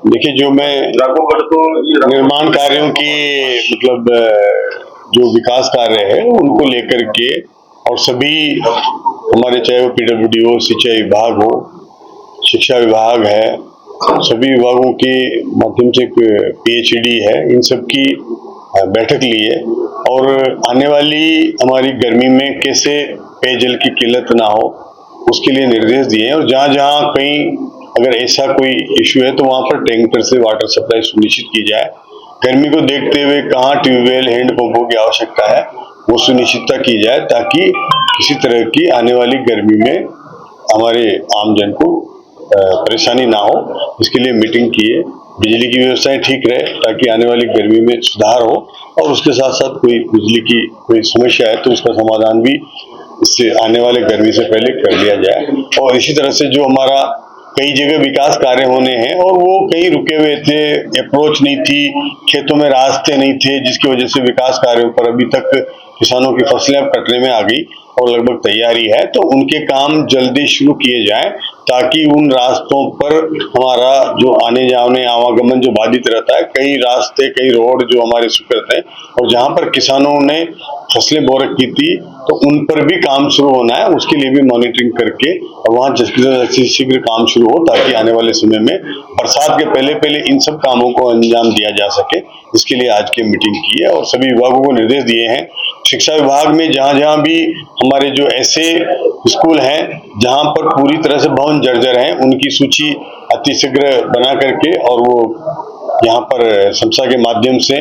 देखिए, जो मैं निर्माण कार्यों की मतलब जो विकास कार्य है उनको लेकर के और सभी हमारे, चाहे वो पीडब्ल्यूडी हो, सिंचाई विभाग हो, शिक्षा विभाग है, सभी विभागों के माध्यम से पीएचईडी है, इन सब की बैठक ली है और आने वाली हमारी गर्मी में कैसे पेयजल की किल्लत ना हो उसके लिए निर्देश दिए हैं। और जहाँ जहाँ कहीं अगर ऐसा कोई इश्यू है तो वहाँ पर टैंकर से वाटर सप्लाई सुनिश्चित की जाए। गर्मी को देखते हुए कहाँ ट्यूबवेल, हैंडपंपों की आवश्यकता है वो सुनिश्चितता की जाए ताकि किसी तरह की आने वाली गर्मी में हमारे आमजन को परेशानी ना हो। इसके लिए मीटिंग की है, बिजली की व्यवस्थाएं ठीक रहे ताकि आने वाली गर्मी में सुधार हो और उसके साथ साथ कोई बिजली की कोई समस्या है तो उसका समाधान भी इससे आने वाले गर्मी से पहले कर लिया जाए। और इसी तरह से जो हमारा कई जगह विकास कार्य होने हैं और वो कहीं रुके हुए थे, अप्रोच नहीं थी, खेतों में रास्ते नहीं थे, जिसकी वजह से विकास कार्यों पर अभी तक किसानों की फसलें अब कटने में आ गई और लगभग तैयारी है, तो उनके काम जल्दी शुरू किए जाएं ताकि उन रास्तों पर हमारा जो आने जाने आवागमन जो बाधित रहता है, कई रास्ते, कई रोड जो हमारे स्वीकृत हैं और जहां पर किसानों ने फसलें बो रखी थी तो उन पर भी काम शुरू होना है। उसके लिए भी मॉनिटरिंग करके और वहां शीघ्र काम शुरू हो ताकि आने वाले समय में बरसात के पहले पहले इन सब कामों को अंजाम दिया जा सके। इसके लिए आज की मीटिंग की है और सभी विभागों को निर्देश दिए हैं। शिक्षा विभाग में जहां जहां भी हमारे जो ऐसे स्कूल हैं जहां पर पूरी तरह से भवन जर्जर हैं, उनकी सूची अतिशीघ्र बना करके और वो यहाँ पर संस्था के माध्यम से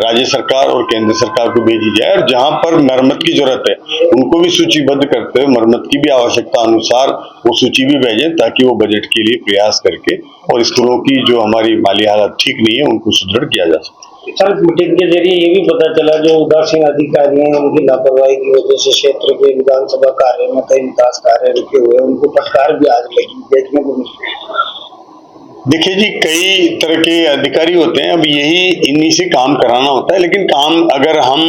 राज्य सरकार और केंद्र सरकार को भेजी जाए और जहां पर मरम्मत की जरूरत है उनको भी सूचीबद्ध करते हुए मरम्मत की भी आवश्यकता अनुसार वो सूची भी भेजें ताकि वो बजट के लिए प्रयास करके और स्कूलों की जो हमारी माली हालत ठीक नहीं है उनको सुदृढ़ किया जा सके। सर, मीटिंग के जरिए ये भी पता चला जो उदासीन अधिकारी हैं उनकी लापरवाही की वजह से क्षेत्र के विधानसभा कार्य में कई विकास कार्य रुके हुए, उनको फटकार भी आज लगी देखने को मिली। देखिए जी, कई तरह के अधिकारी होते हैं, अब यही इन्हीं से काम कराना होता है, लेकिन काम अगर हम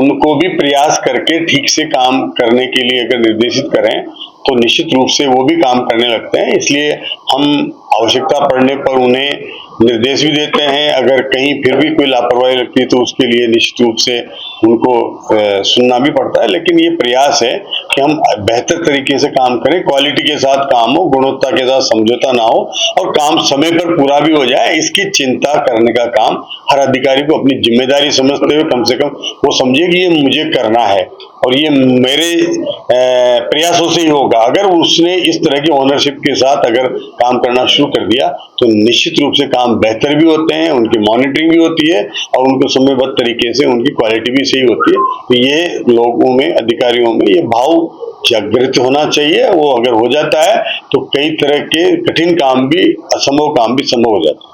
उनको भी प्रयास करके ठीक से काम करने के लिए अगर निर्देशित करें तो निश्चित रूप से वो भी काम करने लगते हैं। इसलिए हम आवश्यकता पड़ने पर उन्हें निर्देश भी देते हैं। अगर कहीं फिर भी कोई लापरवाही लगती है तो उसके लिए निश्चित रूप से उनको सुनना भी पड़ता है, लेकिन ये प्रयास है कि हम बेहतर तरीके से काम करें, क्वालिटी के साथ काम हो, गुणवत्ता के साथ समझौता ना हो और काम समय पर पूरा भी हो जाए। इसकी चिंता करने का काम हर अधिकारी को अपनी जिम्मेदारी समझते हुए कम से कम वो समझे कि ये मुझे करना है और ये मेरे प्रयासों से ही होगा। अगर उसने इस तरह की ओनरशिप के साथ अगर काम करना शुरू कर दिया तो निश्चित रूप से काम बेहतर भी होते हैं, उनकी मॉनिटरिंग भी होती है और उनको समयबद्ध तरीके से उनकी क्वालिटी भी सही होती है। तो ये लोगों में, अधिकारियों में ये भाव जागृत होना चाहिए। वो अगर हो जाता है तो कई तरह के कठिन काम भी, असंभव काम भी संभव हो जाता है।